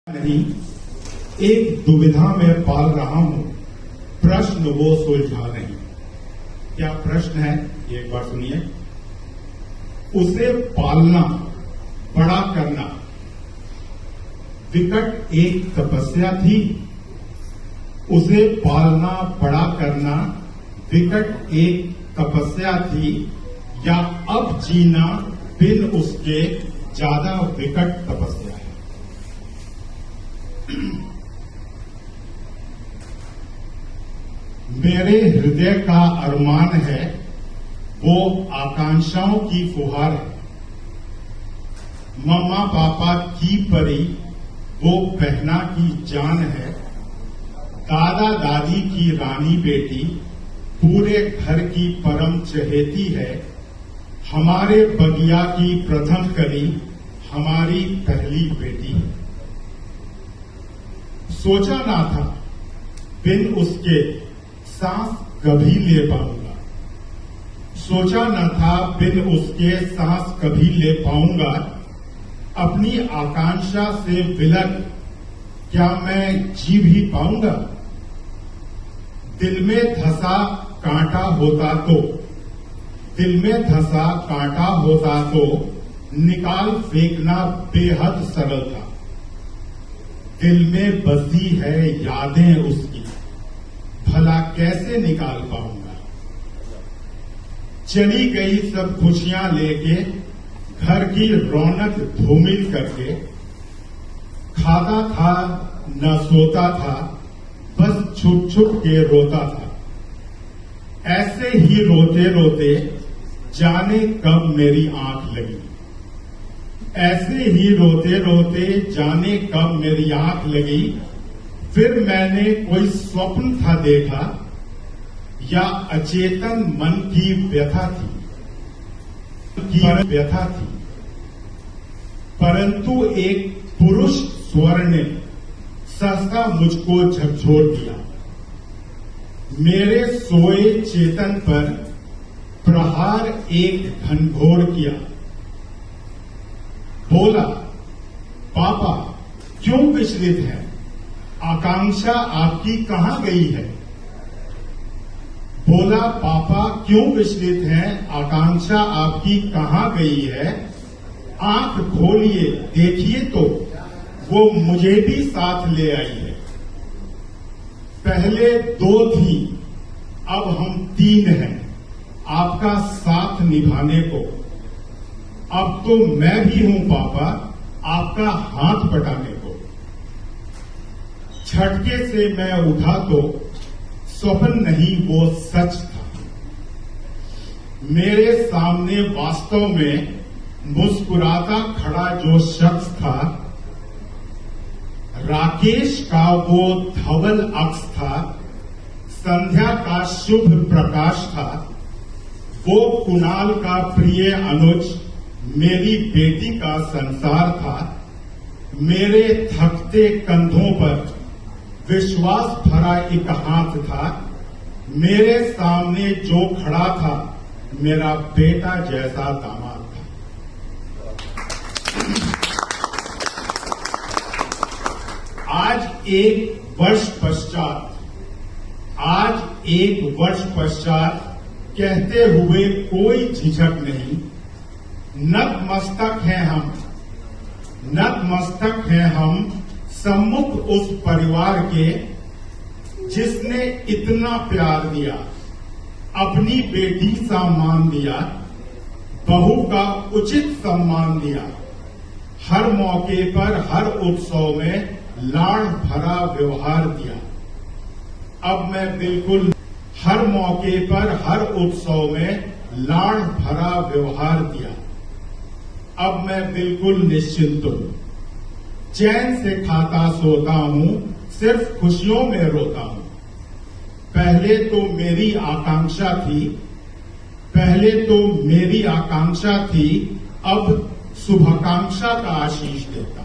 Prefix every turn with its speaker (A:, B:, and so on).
A: नहीं, एक दुविधा में पाल रहा हूं, प्रश्न वो सुलझा नहीं। क्या प्रश्न है ये एक बार सुनिए। उसे पालना, बड़ा करना विकट एक तपस्या थी। उसे पालना, बड़ा करना विकट एक तपस्या थी, या अब जीना बिन उसके ज्यादा विकट तपस्या है। मेरे हृदय का अरमान है, वो आकांक्षाओं की फुहार है। मम्मा पापा की परी वो बहना की जान है। दादा दादी की रानी बेटी पूरे घर की परम चहेती है। हमारे बगिया की प्रथम कली हमारी पहली बेटी है। सोचा ना था बिन उसके सांस कभी ले पाऊंगा। सोचा न था बिन उसके सांस कभी ले पाऊंगा। अपनी आकांक्षा से विलग क्या मैं जी भी पाऊंगा। दिल में धसा कांटा होता तो, दिल में धसा कांटा होता तो निकाल फेंकना बेहद सरल था। दिल में बसी है यादें उसकी, भला कैसे निकाल पाऊंगा। चली गई सब खुशियां लेके, घर की रौनक धूमिल करके। खाता था न सोता था, बस छुप छुप के रोता था। ऐसे ही रोते रोते जाने कब मेरी आंख लगी। ऐसे ही रोते रोते जाने कब मेरी आंख लगी। फिर मैंने कोई स्वप्न था देखा, या अचेतन मन की व्यथा थी, व्यथा थी। परंतु एक पुरुष स्वर ने सहसा मुझको झकझोर दिया। मेरे सोए चेतन पर प्रहार एक घनघोर किया। बोला, पापा क्यों विचलित है, आकांक्षा आपकी कहां गई है। बोला, पापा क्यों विचलित हैं, आकांक्षा आपकी कहां गई है। आंख खोलिए देखिए तो वो मुझे भी साथ ले आई है। पहले 2 थी, अब हम 3 हैं आपका साथ निभाने को। अब तो मैं भी हूं पापा आपका हाथ बटाने को। झटके से मैं उठा तो स्वप्न नहीं वो सच था। मेरे सामने वास्तव में मुस्कुराता खड़ा जो शख्स था, राकेश का वो धवल अक्स था। संध्या का शुभ प्रकाश था। वो कुणाल का प्रिय अनुज मेरी बेटी का संसार था। मेरे थकते कंधों पर विश्वास भरा एक हाथ था। मेरे सामने जो खड़ा था मेरा बेटा जैसा दामाद था। आज एक वर्ष पश्चात कहते हुए कोई झिझक नहीं। नतमस्तक हैं हम सम्मुख उस परिवार के जिसने इतना प्यार दिया, अपनी बेटी सा मान दिया, बहू का उचित सम्मान दिया। हर मौके पर हर उत्सव में लाड़ भरा व्यवहार दिया। अब मैं बिल्कुल हर मौके पर हर उत्सव में लाड़ भरा व्यवहार दिया। अब मैं बिल्कुल निश्चिंत हूं, चैन से खाता सोता हूं, सिर्फ खुशियों में रोता हूं। पहले तो मेरी आकांक्षा थी, अब शुभाकांक्षा का आशीष देता।